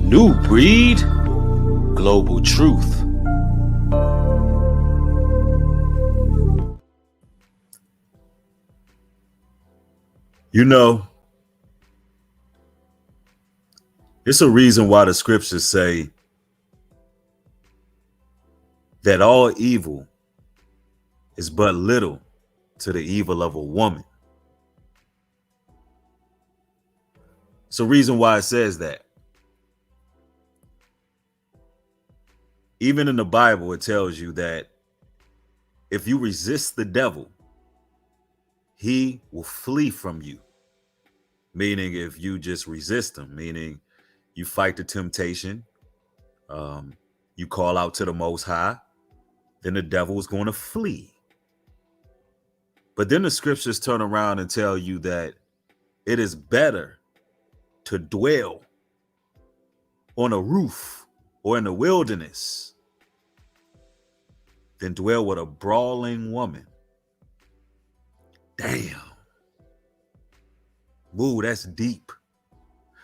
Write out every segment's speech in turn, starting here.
New breed, global truth. You know, it's a reason why the scriptures say that all evil is but little to the evil of a woman. It's a reason why it says that. Even in the Bible, it tells you that if you resist the devil, he will flee from you. Meaning, if you just resist him, meaning you fight the temptation, um, you call out to the Most High, then the devil is going to flee. But then the scriptures turn around and tell you that it is better to dwell on a roof or in the wilderness than dwell with a brawling woman. Damn. Woo, that's deep.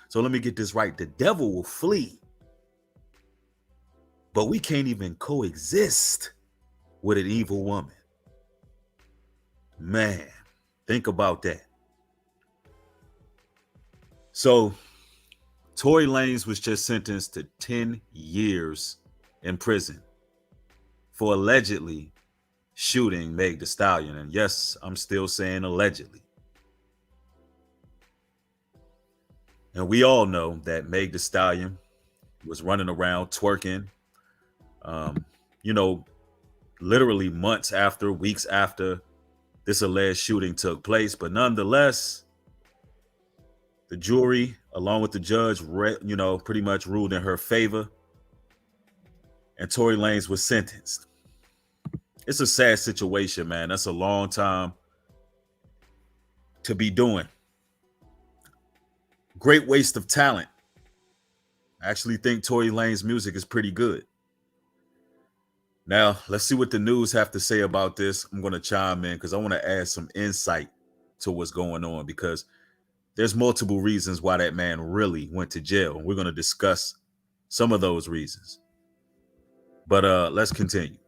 So let me get this right. The devil will flee, but we can't even coexist with an evil woman. Man, think about that. So Tory Lanez was just sentenced to 10 years in prison for allegedly shooting Meg Thee Stallion. And yes, I'm still saying allegedly. And we all know that Meg Thee Stallion was running around twerking, literally months after, weeks after this alleged shooting took place. But nonetheless, the jury, along with the judge, pretty much ruled in her favor. And Tory Lanez was sentenced. It's a sad situation, man. That's a long time to be doing. Great waste of talent. I actually think Tory Lanez's music is pretty good. Now, let's see what the news have to say about this. I'm going to chime in because I want to add some insight to what's going on, because there's multiple reasons why that man really went to jail. We're going to discuss some of those reasons. But let's continue.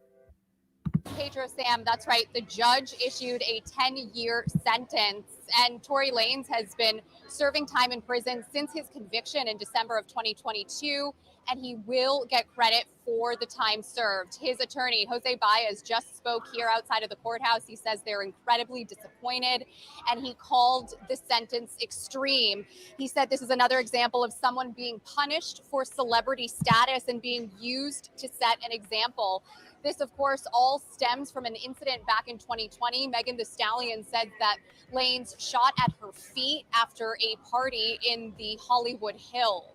Pedro Sam, that's right. The judge issued a 10-year sentence, and Tory Lanez has been serving time in prison since his conviction in December of 2022, and he will get credit for the time served. His attorney, Jose Baez, just spoke here outside of the courthouse. He says they're incredibly disappointed, and he called the sentence extreme. He said this is another example of someone being punished for celebrity status and being used to set an example. This, of course, all stems from an incident back in 2020. Megan Thee Stallion said that Lanez shot at her feet after a party in the Hollywood Hills.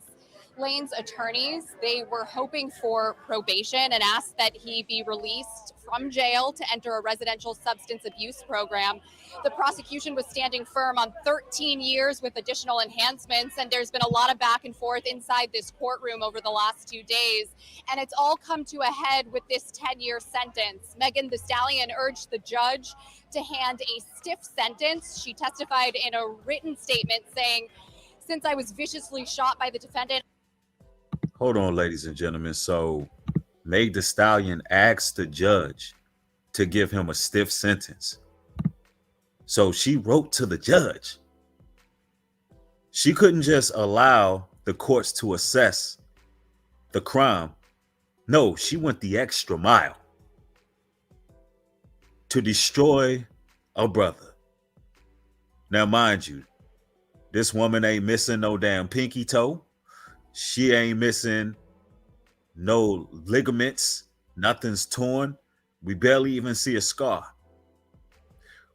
Lanez's attorneys, they were hoping for probation and asked that he be released from jail to enter a residential substance abuse program. The prosecution was standing firm on 13 years with additional enhancements, and there's been a lot of back and forth inside this courtroom over the last 2 days, and it's all come to a head with this 10-year sentence. Megan Thee Stallion urged the judge to hand a stiff sentence. She testified in a written statement saying, "Since I was viciously shot by the defendant." Hold on, ladies and gentlemen. So Meg Thee Stallion asked the judge to give him a stiff sentence. So she wrote to the judge. She couldn't just allow the courts to assess the crime. No, she went the extra mile to destroy a brother. Now, mind you, this woman ain't missing no damn pinky toe. She ain't missing no ligaments. Nothing's torn. We barely even see a scar.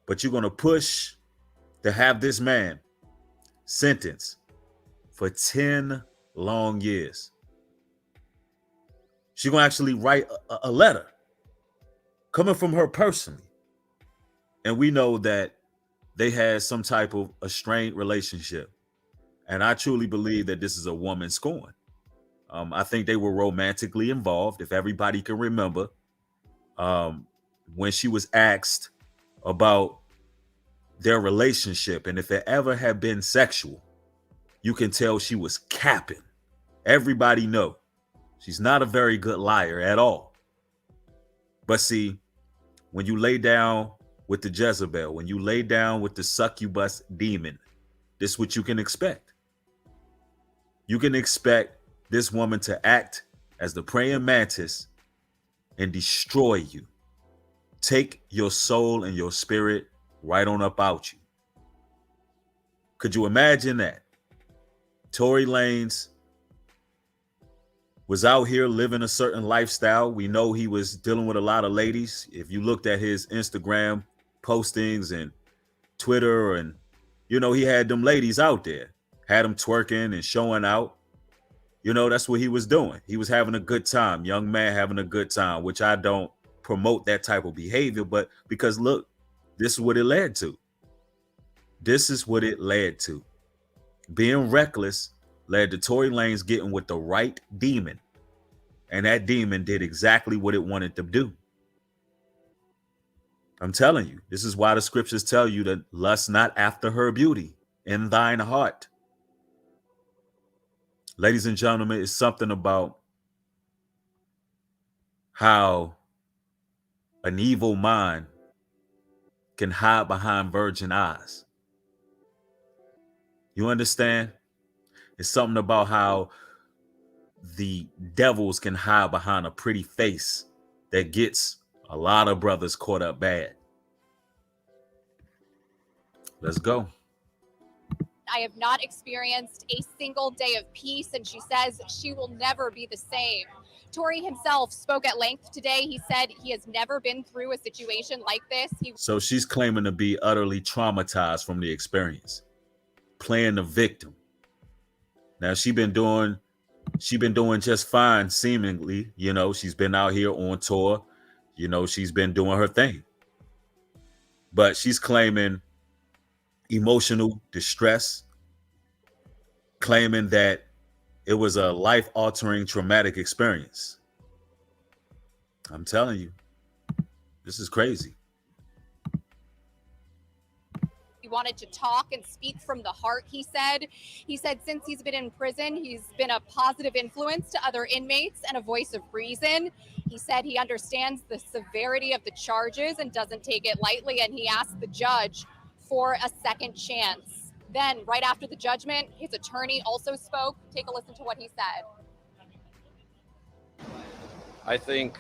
But you're going to push to have this man sentenced for 10 long years. She's going to actually write a letter coming from her personally. And we know that they had some type of a strained relationship. And I truly believe that this is a woman scorn. I think they were romantically involved. If everybody can remember, when she was asked about their relationship and if it ever had been sexual, you can tell she was capping Everybody know she's not a very good liar at all. But see, when you lay down with the Jezebel, when you lay down with the succubus demon, this is what you can expect. You can expect this woman to act as the praying mantis and destroy you. Take your soul and your spirit right on up out you. Could you imagine that? Tory Lanez was out here living a certain lifestyle. We know he was dealing with a lot of ladies. If you looked at his Instagram postings and Twitter, and he had them ladies out there, had them twerking and showing out. That's what he was doing. He was having a good time, young man having a good time, which I don't promote that type of behavior, but because look, this is what it led to. This is what it led to. Being reckless led to Tory Lanez getting with the right demon. And that demon did exactly what it wanted to do. I'm telling you, this is why the scriptures tell you to lust not after her beauty in thine heart. Ladies and gentlemen, it's something about how an evil mind can hide behind virgin eyes. You understand? It's something about how the devils can hide behind a pretty face that gets a lot of brothers caught up bad. Let's go. I have not experienced a single day of peace, and she says she will never be the same. Tory himself spoke at length today. He said he has never been through a situation like this. So she's claiming to be utterly traumatized from the experience, playing the victim. Now she's been doing just fine, seemingly. She's been out here on tour. She's been doing her thing. But she's claiming emotional distress, claiming that it was a life-altering traumatic experience. I'm telling you, this is crazy. He wanted to talk and speak from the heart, he said. He said since he's been in prison, he's been a positive influence to other inmates and a voice of reason. He said he understands the severity of the charges and doesn't take it lightly, and he asked the judge for a second chance. Then, right after the judgment, his attorney also spoke. Take a listen to what he said. I think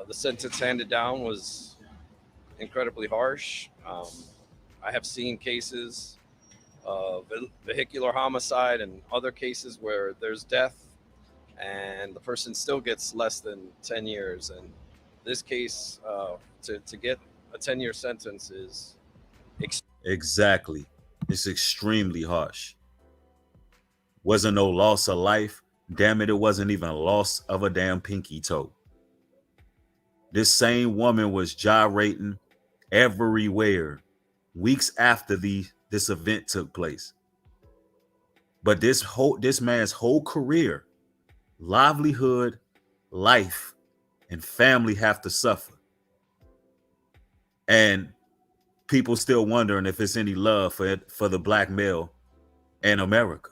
the sentence handed down was incredibly harsh. I have seen cases of vehicular homicide and other cases where there's death and the person still gets less than 10 years. And this case, to get a 10-year sentence is exactly. It's extremely harsh. Wasn't no loss of life. Damn it, it wasn't even a loss of a damn pinky toe. This same woman was gyrating everywhere weeks after this event took place. But this man's whole career, livelihood, life, and family have to suffer. And people still wondering if it's any love for the black male in America.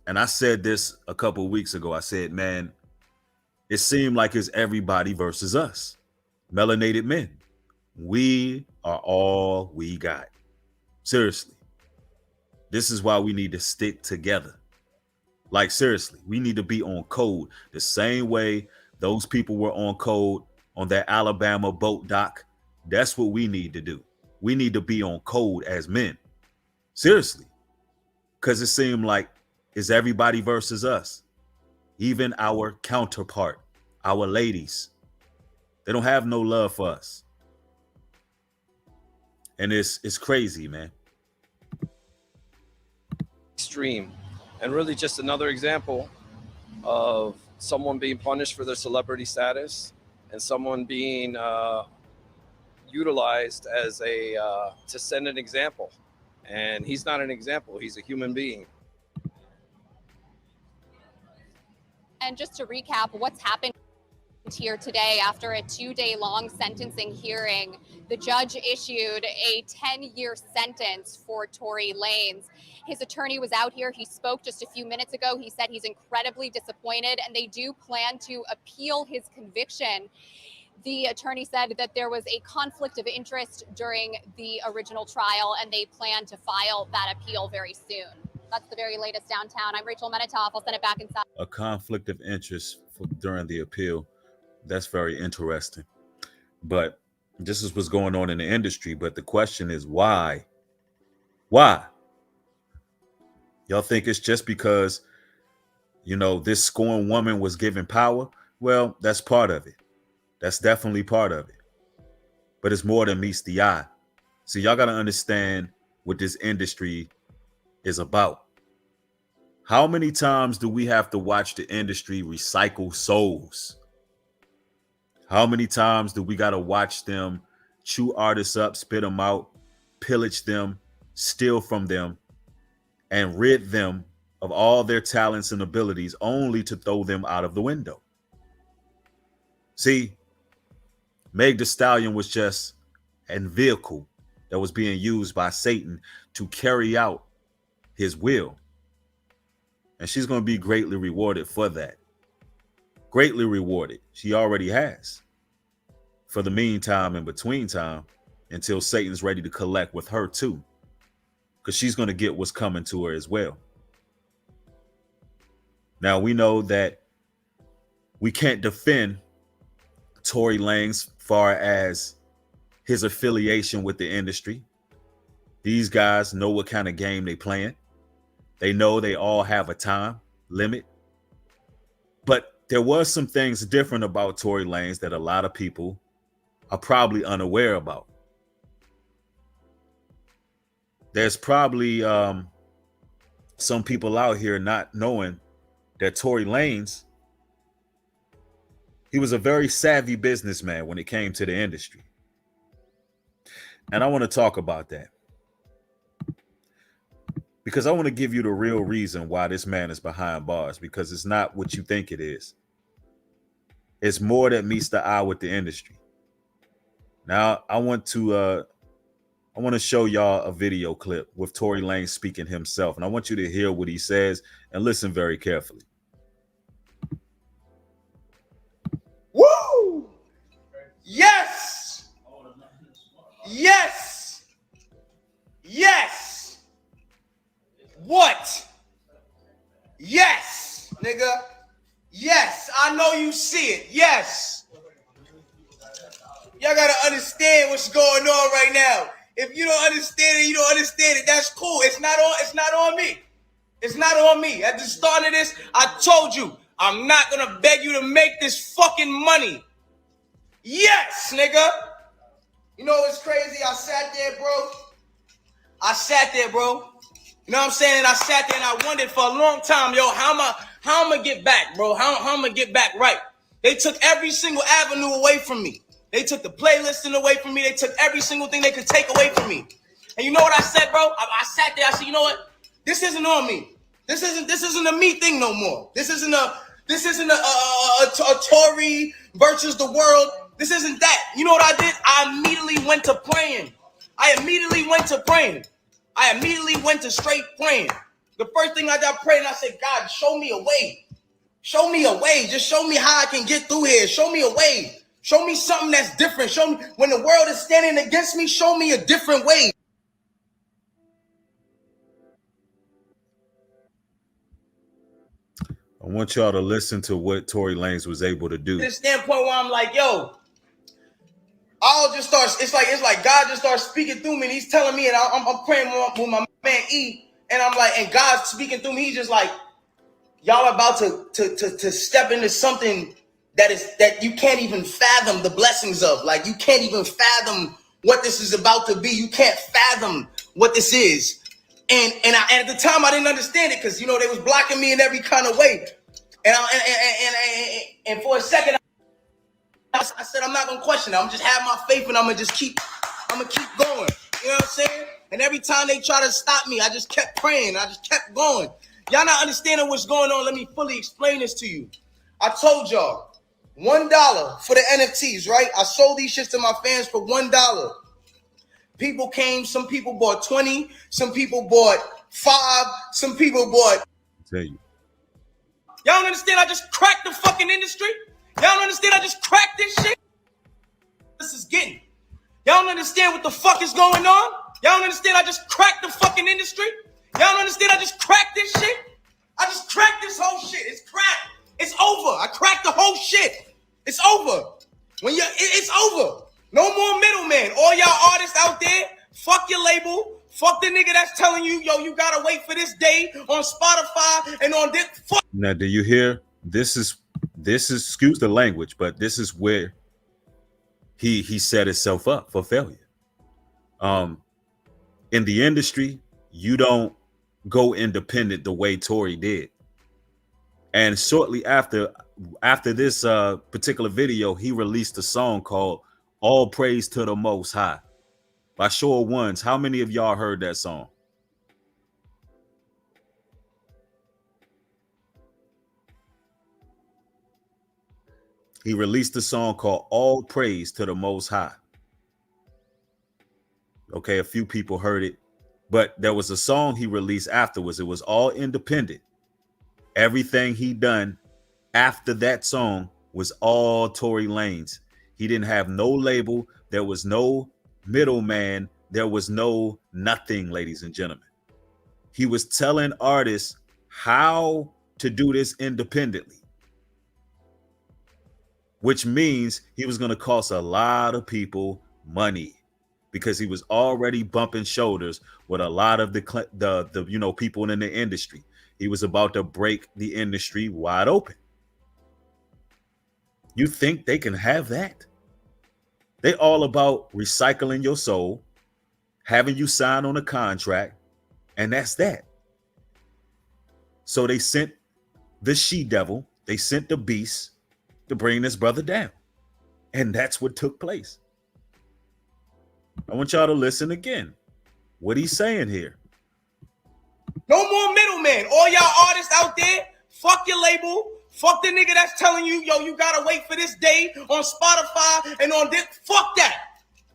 And I said this a couple of weeks ago. I said, man, it seemed like it's everybody versus us, melanated men. We are all we got. Seriously. This is why we need to stick together. Like, seriously, we need to be on code the same way those people were on code on that Alabama boat dock. That's what we need to do. We need to be on code as men. Seriously. Because it seemed like it's everybody versus us. Even our counterpart, our ladies. They don't have no love for us. And it's crazy, man. Extreme. And really just another example of someone being punished for their celebrity status and someone being utilized as to send an example. And he's not an example. He's a human being. And just to recap what's happened verdict here today after a 2-day-long sentencing hearing. The judge issued a 10-year sentence for Tory Lanez. His attorney was out here. He spoke just a few minutes ago. He said he's incredibly disappointed, and they do plan to appeal his conviction. The attorney said that there was a conflict of interest during the original trial, and they plan to file that appeal very soon. That's the very latest downtown. I'm Rachel Menitoff. I'll send it back inside. A conflict of interest during the appeal. That's very interesting. But this is what's going on in the industry. But the question is why? Why? Y'all think it's just because, this scorned woman was given power? Well, that's part of it. That's definitely part of it. But it's more than meets the eye. So y'all got to understand what this industry is about. How many times do we have to watch the industry recycle souls? How many times do we got to watch them chew artists up, spit them out, pillage them, steal from them, and rid them of all their talents and abilities only to throw them out of the window? See, Meg Thee Stallion was just a vehicle that was being used by Satan to carry out his will. And she's going to be greatly rewarded for that. Greatly rewarded. She already has. For the meantime, in between time, until Satan's ready to collect with her too. Because she's going to get what's coming to her as well. Now, we know that we can't defend Tory Lanez far as his affiliation with the industry. These guys know what kind of game they playing. They know they all have a time limit. But there was some things different about Tory Lanez that a lot of people are probably unaware about. There's probably some people out here not knowing that Tory Lanez, he was a very savvy businessman when it came to the industry. And I want to talk about that. Because I want to give you the real reason why this man is behind bars, because it's not what you think it is. It's more that meets the eye with the industry. Now, I want to show y'all a video clip with Tory Lanez speaking himself. And I want you to hear what he says and listen very carefully. Woo! Yes! Yes! Yes! What? Yes, nigga. Yes, I know you see it. Yes. Y'all gotta understand what's going on right now. If you don't understand it, you don't understand it. That's cool. It's not on me. It's not on me. At the start of this, I told you, I'm not gonna beg you to make this fucking money. Yes, nigga. You know what's crazy? I sat there, bro. You know what I'm saying? And I sat there and I wondered for a long time, yo, how am I gonna get back, bro? How am I gonna get back right? They took every single avenue away from me. They took the playlisting away from me. They took every single thing they could take away from me. And you know what I said, bro? I sat there. I said, you know what? This isn't on me. This isn't a me thing no more. This isn't a Tory versus the world. This isn't that. You know what I did? I immediately went to praying. I immediately went to straight praying. The first thing I got praying, I said, God, show me a way. Show me a way. Just show me how I can get through here. Show me a way. Show me something that's different. Show me when the world is standing against me, show me a different way. I want y'all to listen to what Tory Lanez was able to do. To the standpoint where I'm like, yo, I'll just start. It's like God just starts speaking through me, and He's telling me, and I'm praying with my man E, and I'm like, and God's speaking through me. He's just like, y'all are about to step into something that you can't even fathom the blessings of. Like, you can't even fathom what this is about to be. You can't fathom what this is. And at the time I didn't understand it because they was blocking me in every kind of way. And for a second I said I'm not gonna question it. I'm just have my faith and I'm gonna keep going. You know what I'm saying? And every time they try to stop me, I just kept praying. I just kept going. Y'all not understanding what's going on. Let me fully explain this to you. I told y'all $1 for the NFTs, right? I sold these shits to my fans for $1. People came, some people bought 20, some people bought 5, some people bought. I tell you. Y'all don't understand I just cracked the fucking industry? Y'all don't understand I just cracked this shit? This is getting. Y'all don't understand what the fuck is going on? Y'all don't understand I just cracked the fucking industry? Y'all don't understand I just cracked this shit? I just cracked this whole shit. It's cracked. It's over. I cracked the whole shit. It's over. It's over. No more middleman. All y'all artists out there, fuck your label. Fuck the nigga that's telling you, yo, you gotta wait for this day on Spotify and on this. Fuck. Now, do you hear? This is excuse the language, but this is where he set himself up for failure. In the industry, you don't go independent the way Tory did. And shortly after this particular video, he released a song called "All Praise to the Most High" by show of ones. How many of y'all heard that song? He released a song called "All Praise to the Most High." Okay, a few people heard it, but there was a song he released afterwards. It was all independent. Everything he done after that song was all Tory Lanez. He didn't have no label. There was no middleman. There was no nothing, ladies and gentlemen. He was telling artists how to do this independently, which means he was going to cost a lot of people money because he was already bumping shoulders with a lot of the people in the industry. He was about to break the industry wide open. You think they can have that? They all about recycling your soul, having you sign on a contract, and that's that. So they sent the she-devil, they sent the beast to bring this brother down. And that's what took place. I want y'all to listen again. What he's saying here. No more middleman. All y'all artists out there, fuck your label. Fuck the nigga that's telling you, yo, you gotta wait for this day on Spotify and on this. Fuck that.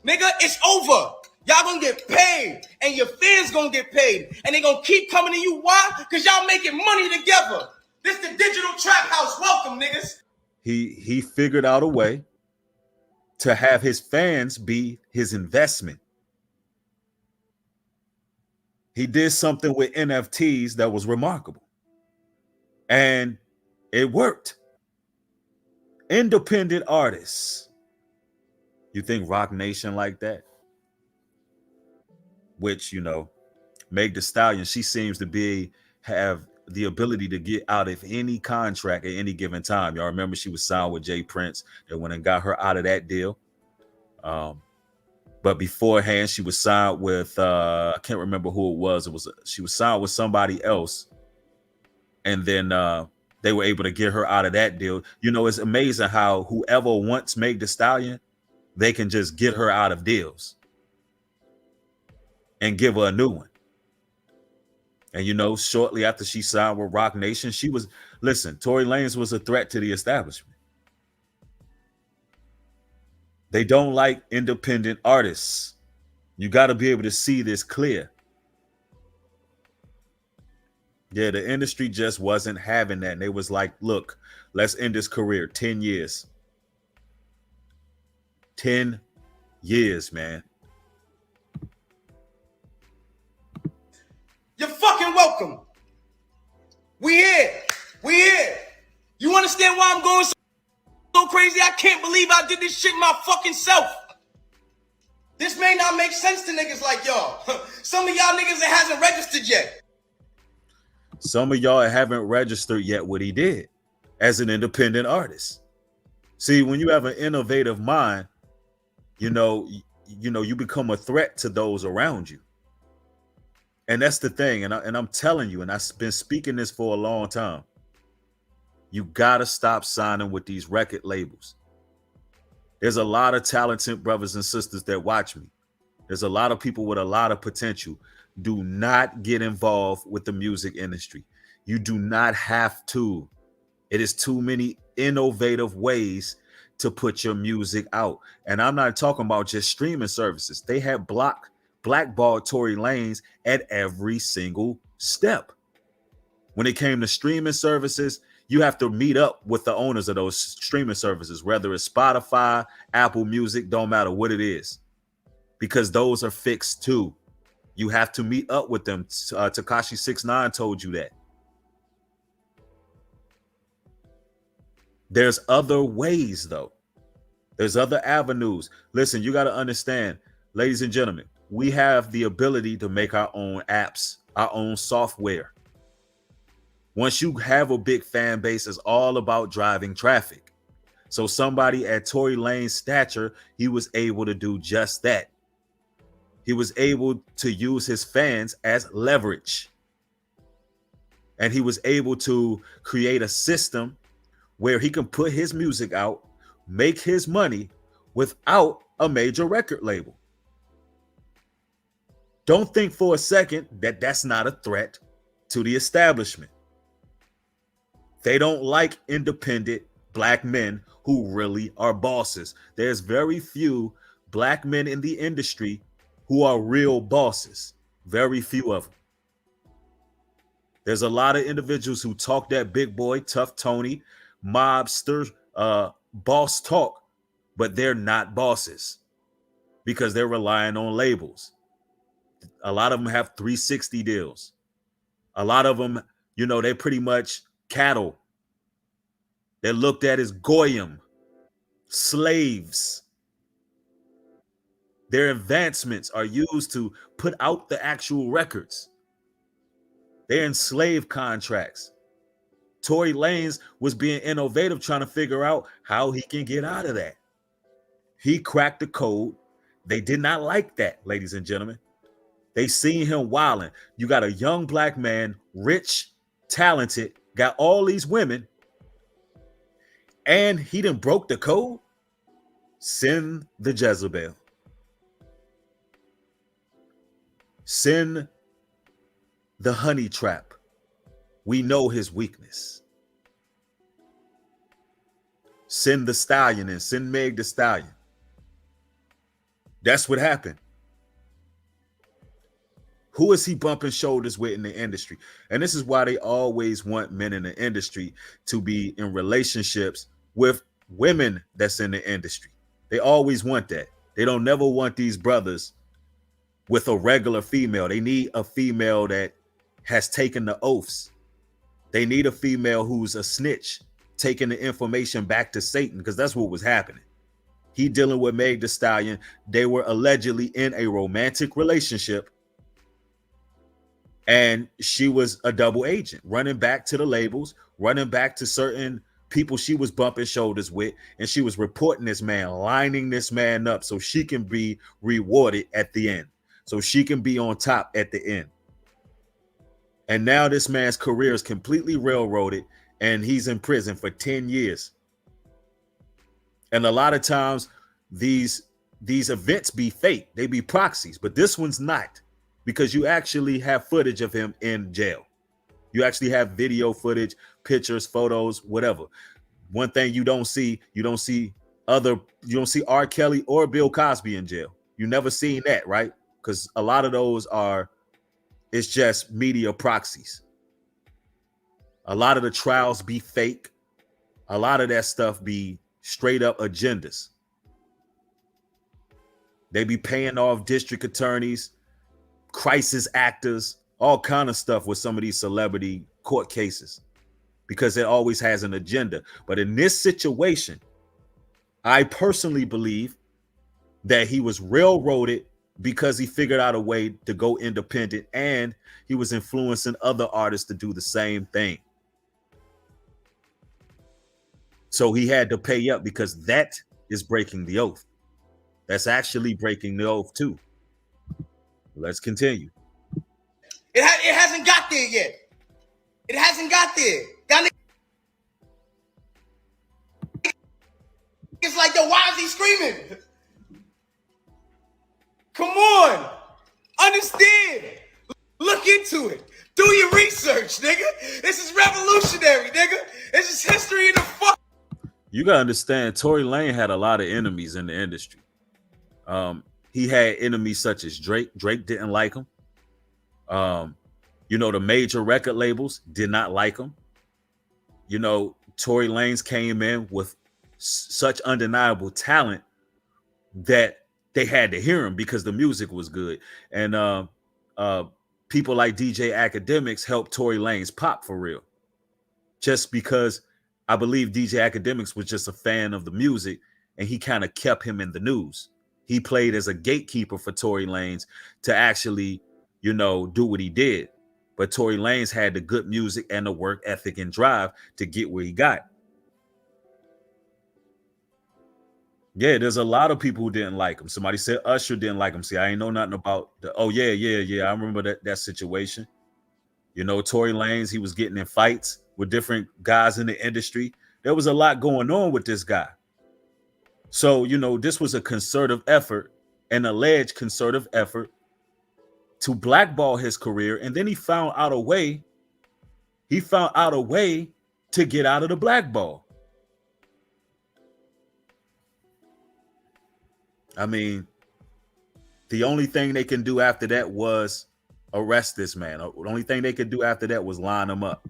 Nigga, it's over. Y'all gonna get paid and your fans gonna get paid and they gonna keep coming to you. Why? Because y'all making money together. This the digital trap house. Welcome, niggas. He figured out a way to have his fans be his investment. He did something with NFTs that was remarkable. And it worked. Independent artists. You think Rock Nation like that? Which, Meg Thee Stallion, she seems to have the ability to get out of any contract at any given time. Y'all remember she was signed with Jay Prince. They went and got her out of that deal. But beforehand, she was signed with I can't remember who it was. She was signed with somebody else, and then they were able to get her out of that deal. It's amazing how whoever wants Meg Thee Stallion, they can just get her out of deals and give her a new one. And shortly after she signed with Rock Nation, Tory Lanez was a threat to the establishment. They don't like independent artists. You got to be able to see this clear. Yeah, the industry just wasn't having that. And they was like, look, let's end his career. 10 years. 10 years, man. You're fucking welcome. We here. You understand why I'm going so crazy? I can't believe I did this shit my fucking self. This may not make sense to niggas like y'all. Some of y'all niggas that hasn't registered yet. Some of y'all haven't registered yet what he did as an independent artist. See, when you have an innovative mind, you become a threat to those around you. And that's the thing. And I'm telling you, and I've been speaking this for a long time. You got to stop signing with these record labels. There's a lot of talented brothers and sisters that watch me. There's a lot of people with a lot of potential. Do not get involved with the music industry. You do not have to. It is too many innovative ways to put your music out. And I'm not talking about just streaming services. They had blackballed Tory Lanez at every single step. When it came to streaming services, you have to meet up with the owners of those streaming services, whether it's Spotify, Apple Music, don't matter what it is, because those are fixed too. You have to meet up with them. Tekashi 6ix9ine told you that. There's other ways, though. There's other avenues. Listen, you got to understand, ladies and gentlemen, we have the ability to make our own apps, our own software. Once you have a big fan base, it's all about driving traffic. So somebody at Tory Lanez's stature, he was able to do just that. He was able to use his fans as leverage. And he was able to create a system where he can put his music out, make his money without a major record label. Don't think for a second that that's not a threat to the establishment. They don't like independent black men who really are bosses. There's very few black men in the industry who are real bosses. Very few of them. There's a lot of individuals who talk that big boy, tough Tony, mobster, boss talk, but they're not bosses because they're relying on labels. A lot of them have 360 deals. A lot of them, they're pretty much cattle. They're looked at as goyim, slaves. Their advancements are used to put out the actual records. They're in slave contracts. Tory Lanez was being innovative, trying to figure out how he can get out of that. He cracked the code. They did not like that, ladies and gentlemen. They seen him wilding. You got a young black man, rich, talented, got all these women, and he done broke the code. Send the Jezebel. Send the honey trap. We know his weakness. Send the stallion and send Meg the Stallion. That's what happened. Who is he bumping shoulders with in the industry? And this is why they always want men in the industry to be in relationships with women that's in the industry. They always want that. They don't never want these brothers with a regular female. They need a female that has taken the oaths. They need a female who's a snitch, taking the information back to Satan, because that's what was happening. He dealing with Meg the Stallion. They were allegedly in a romantic relationship, and she was a double agent, running back to the labels, running back to certain people she was bumping shoulders with, and she was reporting this man, lining this man up so she can be rewarded at the end, so she can be on top at the end. And now this man's career is completely railroaded, and he's in prison for 10 years. And a lot of times these events be fake. They be proxies, but this one's not, because you actually have footage of him in jail. You actually have video footage, pictures, photos, whatever. One thing you don't see R. Kelly or Bill Cosby in jail. You never seen that, right? Because a lot of those it's just media proxies. A lot of the trials be fake. A lot of that stuff be straight up agendas. They be paying off district attorneys, crisis actors, all kind of stuff with some of these celebrity court cases, because it always has an agenda. But in this situation, I personally believe that he was railroaded because he figured out a way to go independent, and he was influencing other artists to do the same thing. So he had to pay up, because that is breaking the oath. That's actually breaking the oath too. Let's continue. It hasn't got there yet. It hasn't got there. Y'all niggas like, yo, why is he screaming? Come on. Understand. Look into it. Do your research, nigga. This is revolutionary, nigga. This is history in the fuck. You gotta understand, Tory Lane had a lot of enemies in the industry. He had enemies such as Drake. Drake didn't like him. The major record labels did not like him. Tory Lanez came in with such undeniable talent that they had to hear him because the music was good. And people like DJ Academics helped Tory Lanez pop for real. Just because I believe DJ Academics was just a fan of the music and he kind of kept him in the news. He played as a gatekeeper for Tory Lanez to actually, do what he did. But Tory Lanez had the good music and the work ethic and drive to get where he got. Yeah, there's a lot of people who didn't like him. Somebody said Usher didn't like him. See, I ain't know nothing about oh yeah. I remember that situation. Tory Lanez, he was getting in fights with different guys in the industry. There was a lot going on with this guy. So, this was a concerted effort, an alleged concerted effort to blackball his career. And then he found out a way to get out of the blackball. I mean, the only thing they can do after that was arrest this man. The only thing they could do after that was line him up.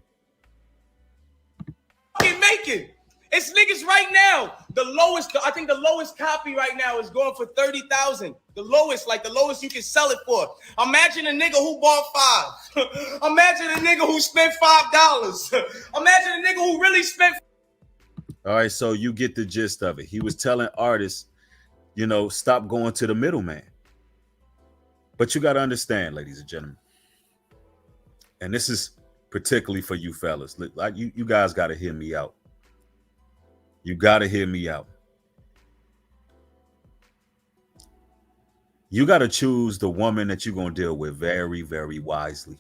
Make it. It's niggas right now. I think the lowest copy right now is going for 30,000. The lowest you can sell it for. Imagine a nigga who bought 5. Imagine a nigga who spent $5. Imagine a nigga who really spent. All right, so you get the gist of it. He was telling artists, stop going to the middleman. But you got to understand, ladies and gentlemen, and this is particularly for you fellas. Like you guys got to hear me out. You got to hear me out. You got to choose the woman that you're going to deal with very, very wisely.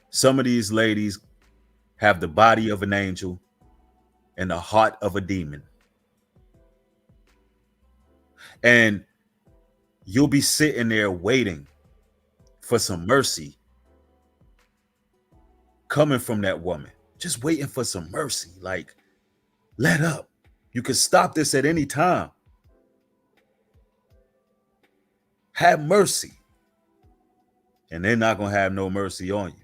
Some of these ladies have the body of an angel and the heart of a demon. And you'll be sitting there waiting for some mercy coming from that woman. Just waiting for some mercy. Like, let up. You can stop this at any time. Have mercy. And they're not going to have no mercy on you.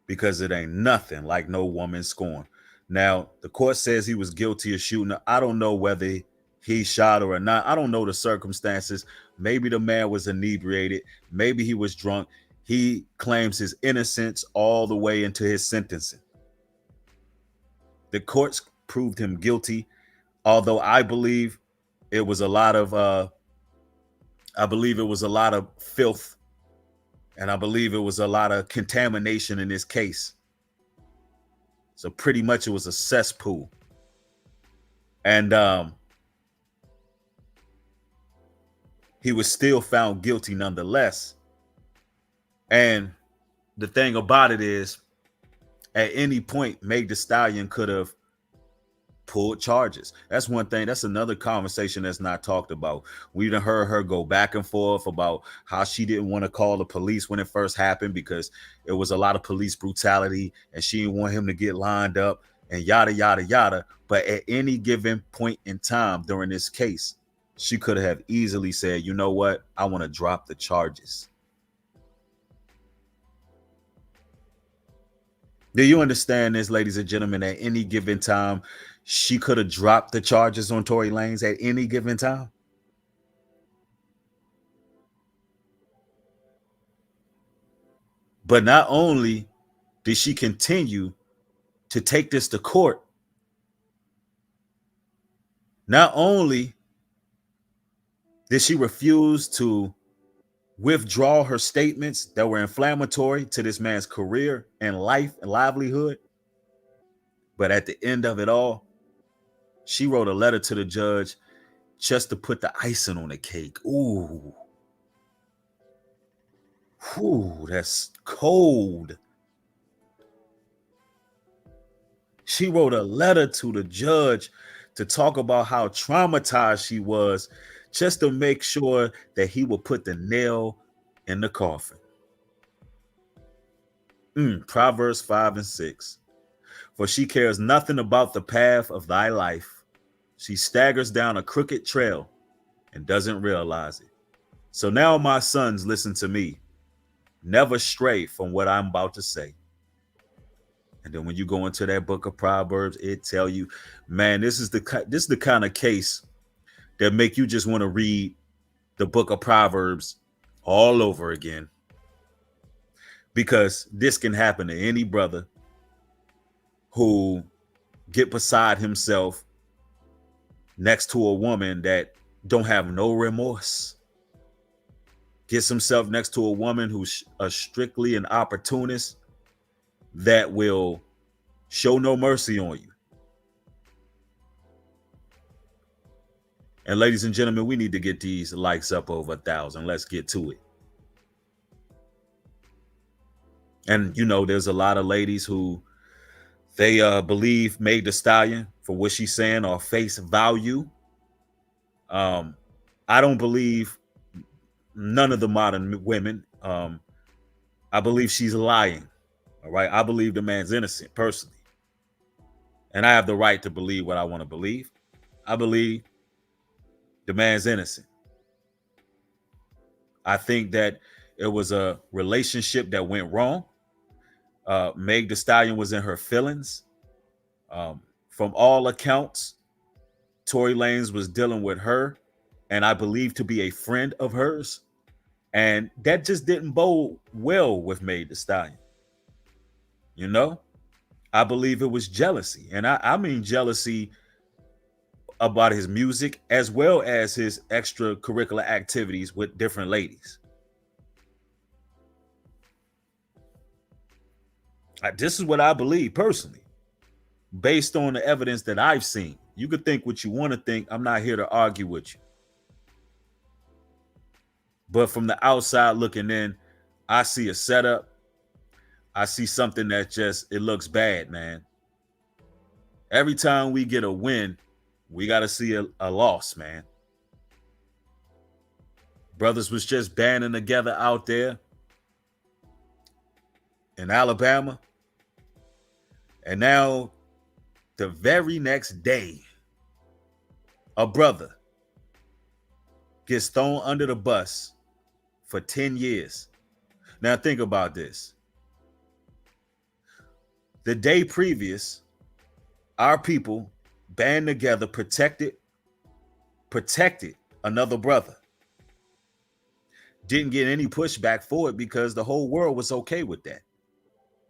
Because it ain't nothing like no woman scorn. Now, the court says he was guilty of shooting. I don't know whether he shot her or not. I don't know the circumstances. Maybe the man was inebriated. Maybe he was drunk. He claims his innocence all the way into his sentencing. The courts proved him guilty, although I believe it was a lot of filth, and I believe it was a lot of contamination in this case. So pretty much it was a cesspool. And he was still found guilty nonetheless. And the thing about it is, at any point, Meg Thee Stallion could have pulled charges. That's one thing. That's another conversation that's not talked about. We done heard her go back and forth about how she didn't want to call the police when it first happened because it was a lot of police brutality and she didn't want him to get lined up and yada, yada, yada. But at any given point in time during this case, she could have easily said, you know what? I want to drop the charges. Do you understand this, ladies and gentlemen? At any given time, she could have dropped the charges on Tory Lanez at any given time. But not only did she continue to take this to court, not only did she refuse to withdraw her statements that were inflammatory to this man's career and life and livelihood, but at the end of it all, she wrote a letter to the judge just to put the icing on the cake. Ooh, that's cold. She wrote a letter to the judge to talk about how traumatized she was, just to make sure that he will put the nail in the coffin. Proverbs 5 and 6. For she cares nothing about the path of thy life. She staggers down a crooked trail and doesn't realize it. So now, my sons, listen to me. Never stray from what I'm about to say. And then when you go into that book of Proverbs, it tell you, man, this is the kind of case that make you just want to read the book of Proverbs all over again. Because this can happen to any brother who get beside himself next to a woman that don't have no remorse. Gets himself next to a woman who's strictly an opportunist that will show no mercy on you. And ladies and gentlemen, we need to get these likes up over 1,000. Let's get to it. And, you know, there's a lot of ladies who they believe Meg Thee Stallion for what she's saying or face value. I don't believe none of the modern women. I believe she's lying. All right. I believe the man's innocent personally. And I have the right to believe what I want to believe. I believe the man's innocent. I think that it was a relationship that went wrong. Meg Thee Stallion was in her feelings. From all accounts, Tory Lanez was dealing with her, and I believe to be a friend of hers. And that just didn't bode well with Meg Thee Stallion. You know, I believe it was jealousy. And I mean jealousy about his music as well as his extracurricular activities with different ladies. This is what I believe personally, based on the evidence that I've seen. You could think what you want to think. I'm not here to argue with you. But from the outside looking in, I see a setup. I see something that just, it looks bad, man. Every time we get a win, we got to see a loss, man. Brothers was just banding together out there in Alabama. And now, the very next day, a brother gets thrown under the bus for 10 years. Now, think about this. The day previous, our people band together, protected another brother. Didn't get any pushback for it because the whole world was okay with that.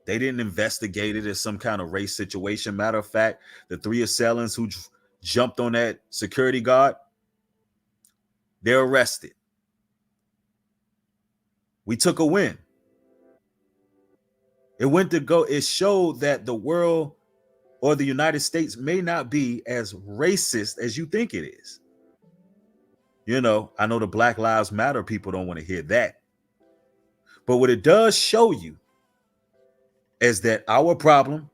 They didn't investigate it as some kind of race situation. Matter of fact, the 3 assailants who jumped on that security guard, they're arrested. We took a win. It showed that the world or the United States may not be as racist as you think it is. You know, I know the Black Lives Matter people don't want to hear that. But what it does show you is that our problem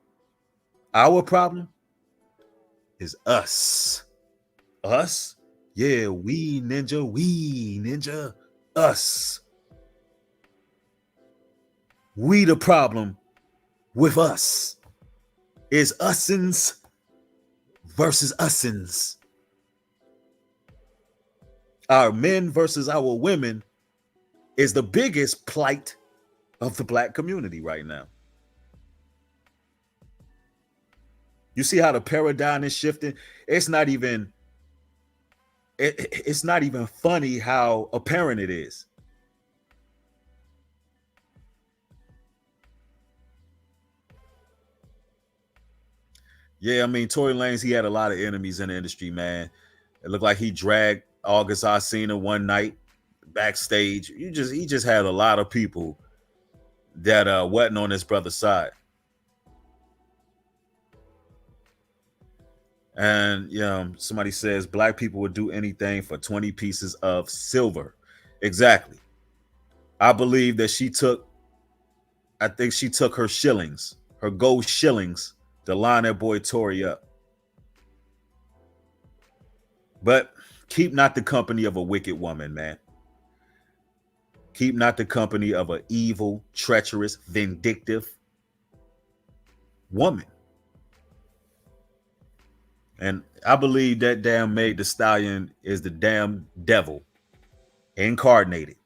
is us. Us? Yeah, we ninja, us. We the problem with us. Is usins versus usins. Our men versus our women is the biggest plight of the black community right now. You see how the paradigm is shifting? It's not even funny how apparent it is. Yeah, I mean, Tory Lanez, he had a lot of enemies in the industry, man. It looked like he dragged August Alsina one night backstage. He just had a lot of people that wasn't on his brother's side. And somebody says black people would do anything for 20 pieces of silver. Exactly. I believe that she took her shillings, her gold shillings, to line that boy Tory up. But keep not the company of a wicked woman, man. Keep not the company of an evil, treacherous, vindictive woman. And I believe that damn Meg the Stallion is the damn devil incarnated.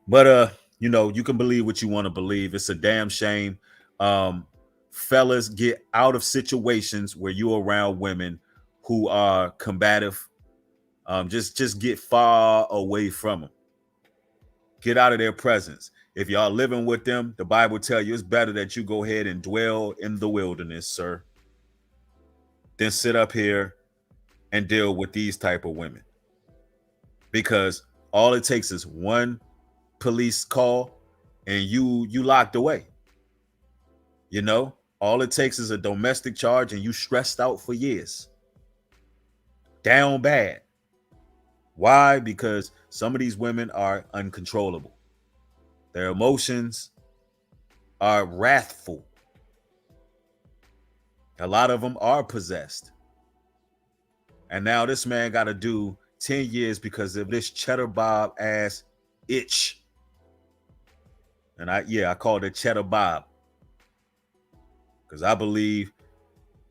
But you can believe what you want to believe. It's a damn shame. Um, Fellas, get out of situations where you're around women who are combative. Just get far away from them. Get out of their presence. If y'all living with them, the Bible tell you it's better that you go ahead and dwell in the wilderness, sir, than sit up here and deal with these type of women. Because all it takes is one police call and you locked away. You know, all it takes is a domestic charge and you stressed out for years. Down bad. Why? Because some of these women are uncontrollable. Their emotions are wrathful. A lot of them are possessed. And now this man got to do 10 years because of this cheddar bob ass itch. And I called it cheddar bob. Because I believe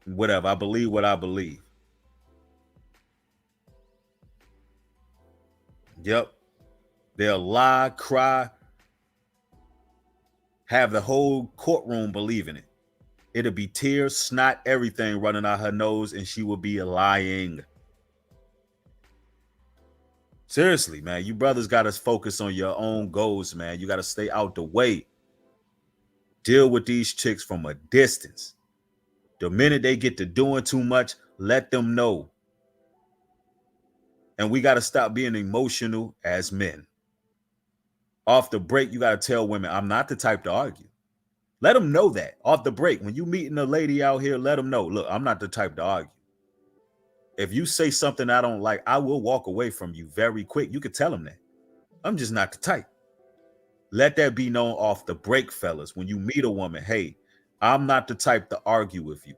whatever. I believe what I believe. Yep. They'll lie, cry, have the whole courtroom believing it. It'll be tears, snot, everything running out her nose, and she will be lying. Seriously, man, you brothers got to focus on your own goals, man. You got to stay out the way. Deal with these chicks from a distance. The minute they get to doing too much, let them know. And we got to stop being emotional as men. Off the break, you got to tell women, I'm not the type to argue. Let them know that off the break. When you meeting a lady out here, let them know, look, I'm not the type to argue. If you say something I don't like, I will walk away from you very quick. You could tell them that. I'm just not the type. Let that be known off the break, fellas. When you meet a woman, hey, I'm not the type to argue with you.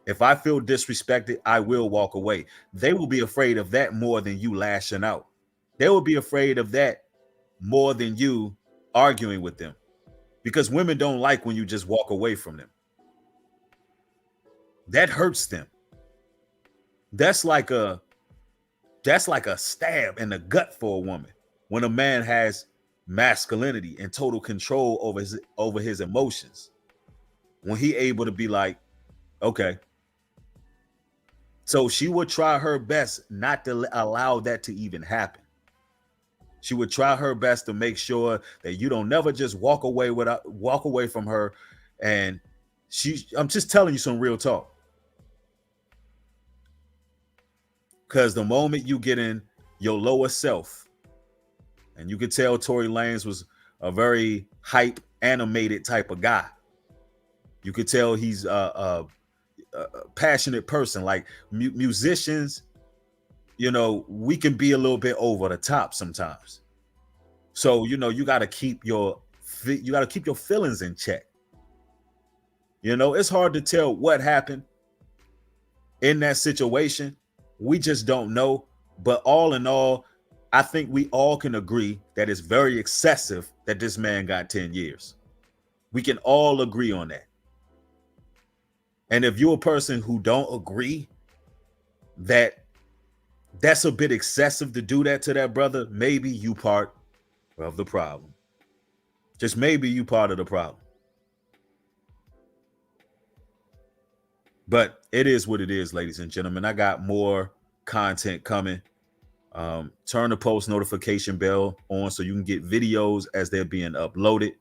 If I feel disrespected, I will walk away. They will be afraid of that more than you lashing out. They will be afraid of that more than you arguing with them. Because women don't like when you just walk away from them. That hurts them. That's like a stab in the gut for a woman when a man has masculinity and total control over his emotions. When he able to be like, okay. So she would try her best not to allow that to even happen. She would try her best to make sure that you don't never just walk away from her. And I'm just telling you some real talk. Because the moment you get in your lower self, and you could tell Tory Lanez was a very hype, animated type of guy. You could tell he's a passionate person. Like musicians, we can be a little bit over the top sometimes. So, you got to keep your feelings in check. It's hard to tell what happened in that situation. We just don't know. But all in all, I think we all can agree that it's very excessive that this man got 10 years. We can all agree on that. And if you're a person who don't agree that that's a bit excessive to do that to that brother, maybe you part of the problem. Just maybe you part of the problem. But it is what it is, ladies and gentlemen. I got more content coming. Turn the post notification bell on so you can get videos as they're being uploaded.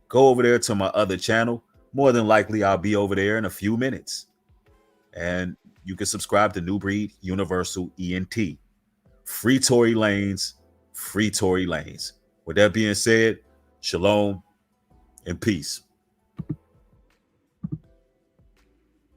Go over there to my other channel. More than likely, I'll be over there in a few minutes. And you can subscribe to New Breed Universal ENT. Free Tory Lanez. Free Tory Lanez. With that being said, shalom and peace.